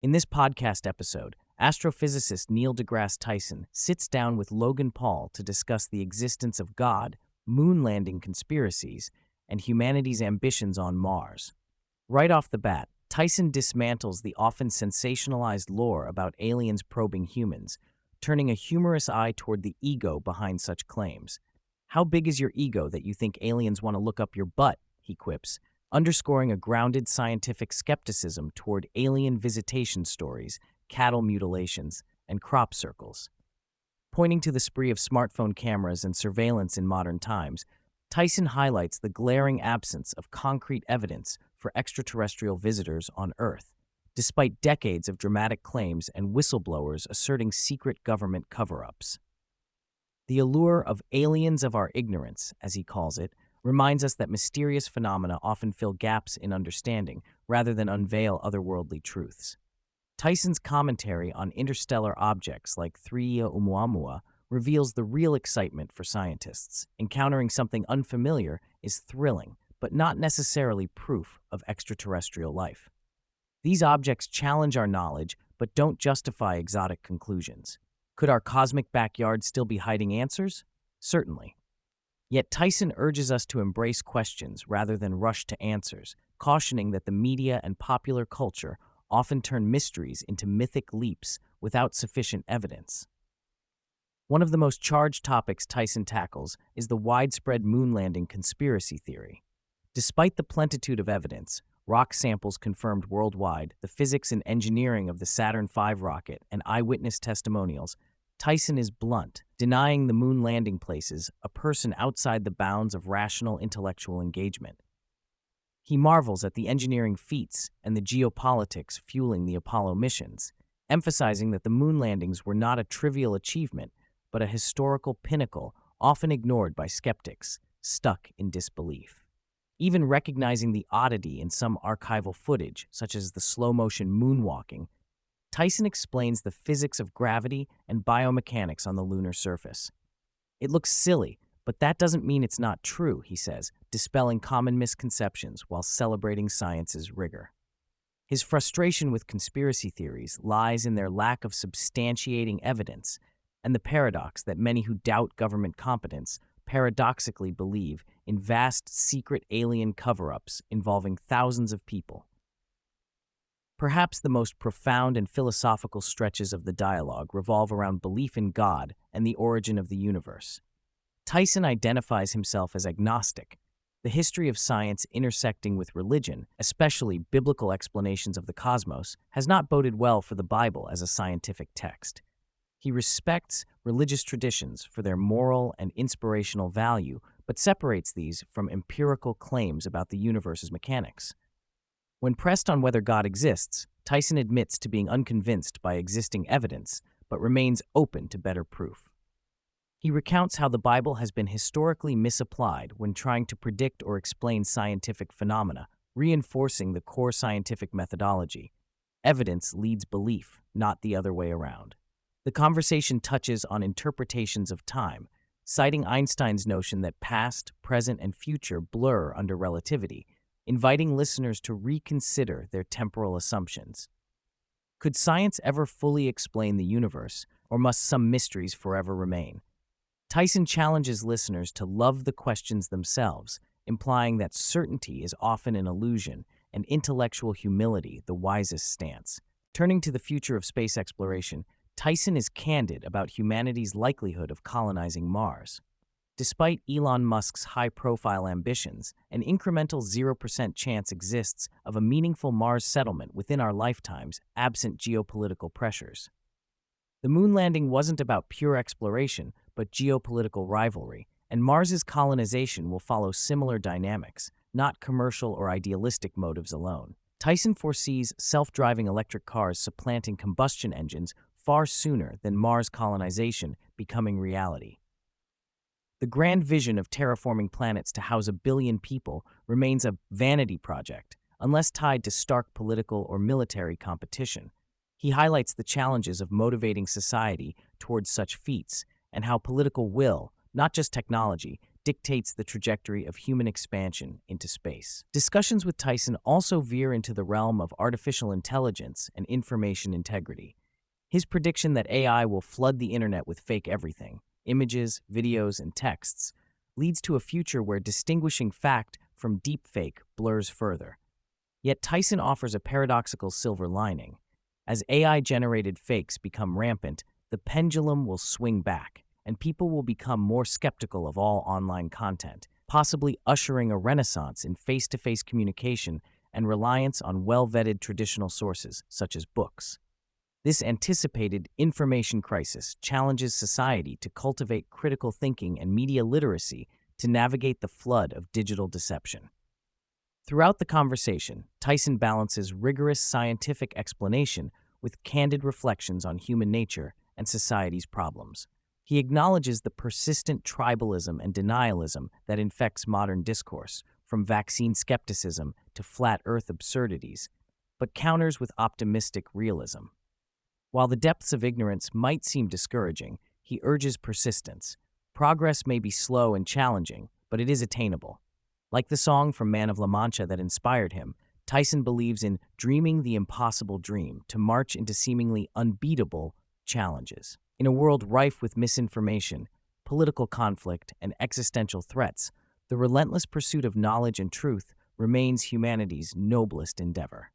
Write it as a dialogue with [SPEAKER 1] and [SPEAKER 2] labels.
[SPEAKER 1] In this podcast episode, astrophysicist Neil deGrasse Tyson sits down with Logan Paul to discuss the existence of God, moon landing conspiracies, and humanity's ambitions on Mars. Right off the bat, Tyson dismantles the often sensationalized lore about aliens probing humans, turning a humorous eye toward the ego behind such claims. "How big is your ego that you think aliens want to look up your butt?" he quips, underscoring a grounded scientific skepticism toward alien visitation stories, cattle mutilations, and crop circles. Pointing to the spree of smartphone cameras and surveillance in modern times, Tyson highlights the glaring absence of concrete evidence for extraterrestrial visitors on Earth, despite decades of dramatic claims and whistleblowers asserting secret government cover-ups. The allure of aliens of our ignorance, as he calls it, reminds us that mysterious phenomena often fill gaps in understanding rather than unveil otherworldly truths. Tyson's commentary on interstellar objects like 3 Oumuamua reveals the real excitement for scientists. Encountering something unfamiliar is thrilling, but not necessarily proof of extraterrestrial life. These objects challenge our knowledge, but don't justify exotic conclusions. Could our cosmic backyard still be hiding answers? Certainly. Yet Tyson urges us to embrace questions rather than rush to answers, cautioning that the media and popular culture often turn mysteries into mythic leaps without sufficient evidence. One of the most charged topics Tyson tackles is the widespread moon landing conspiracy theory. Despite the plenitude of evidence, rock samples confirmed worldwide, the physics and engineering of the Saturn V rocket, and eyewitness testimonials, Tyson is blunt, denying the moon landing places a person outside the bounds of rational intellectual engagement. He marvels at the engineering feats and the geopolitics fueling the Apollo missions, emphasizing that the moon landings were not a trivial achievement, but a historical pinnacle often ignored by skeptics, stuck in disbelief. Even recognizing the oddity in some archival footage, such as the slow-motion moonwalking, Tyson explains the physics of gravity and biomechanics on the lunar surface. "It looks silly, but that doesn't mean it's not true," he says, dispelling common misconceptions while celebrating science's rigor. His frustration with conspiracy theories lies in their lack of substantiating evidence and the paradox that many who doubt government competence paradoxically believe in vast secret alien cover-ups involving thousands of people. Perhaps the most profound and philosophical stretches of the dialogue revolve around belief in God and the origin of the universe. Tyson identifies himself as agnostic, the history of science intersecting with religion, especially biblical explanations of the cosmos, has not boded well for the Bible as a scientific text. He respects religious traditions for their moral and inspirational value, but separates these from empirical claims about the universe's mechanics. When pressed on whether God exists, Tyson admits to being unconvinced by existing evidence, but remains open to better proof. He recounts how the Bible has been historically misapplied when trying to predict or explain scientific phenomena, reinforcing the core scientific methodology. Evidence leads belief, not the other way around. The conversation touches on interpretations of time, citing Einstein's notion that past, present, and future blur under relativity, inviting listeners to reconsider their temporal assumptions. Could science ever fully explain the universe, or must some mysteries forever remain? Tyson challenges listeners to love the questions themselves, implying that certainty is often an illusion and intellectual humility the wisest stance. Turning to the future of space exploration, Tyson is candid about humanity's likelihood of colonizing Mars. Despite Elon Musk's high-profile ambitions, an incremental 0% chance exists of a meaningful Mars settlement within our lifetimes, absent geopolitical pressures. The moon landing wasn't about pure exploration, but geopolitical rivalry, and Mars's colonization will follow similar dynamics, not commercial or idealistic motives alone. Tyson foresees self-driving electric cars supplanting combustion engines far sooner than Mars colonization becoming reality. The grand vision of terraforming planets to house 1 billion people remains a vanity project, unless tied to stark political or military competition. He highlights the challenges of motivating society towards such feats and how political will, not just technology, dictates the trajectory of human expansion into space. Discussions with Tyson also veer into the realm of artificial intelligence and information integrity. His prediction that AI will flood the internet with fake everything, images, videos, and texts, leads to a future where distinguishing fact from deepfake blurs further. Yet Tyson offers a paradoxical silver lining. As AI-generated fakes become rampant, the pendulum will swing back, and people will become more skeptical of all online content, possibly ushering a renaissance in face-to-face communication and reliance on well-vetted traditional sources, such as books. This anticipated information crisis challenges society to cultivate critical thinking and media literacy to navigate the flood of digital deception. Throughout the conversation, Tyson balances rigorous scientific explanation with candid reflections on human nature and society's problems. He acknowledges the persistent tribalism and denialism that infects modern discourse, from vaccine skepticism to flat Earth absurdities, but counters with optimistic realism. While the depths of ignorance might seem discouraging, he urges persistence. Progress may be slow and challenging, but it is attainable. Like the song from Man of La Mancha that inspired him, Tyson believes in dreaming the impossible dream to march into seemingly unbeatable challenges. In a world rife with misinformation, political conflict, and existential threats, the relentless pursuit of knowledge and truth remains humanity's noblest endeavor.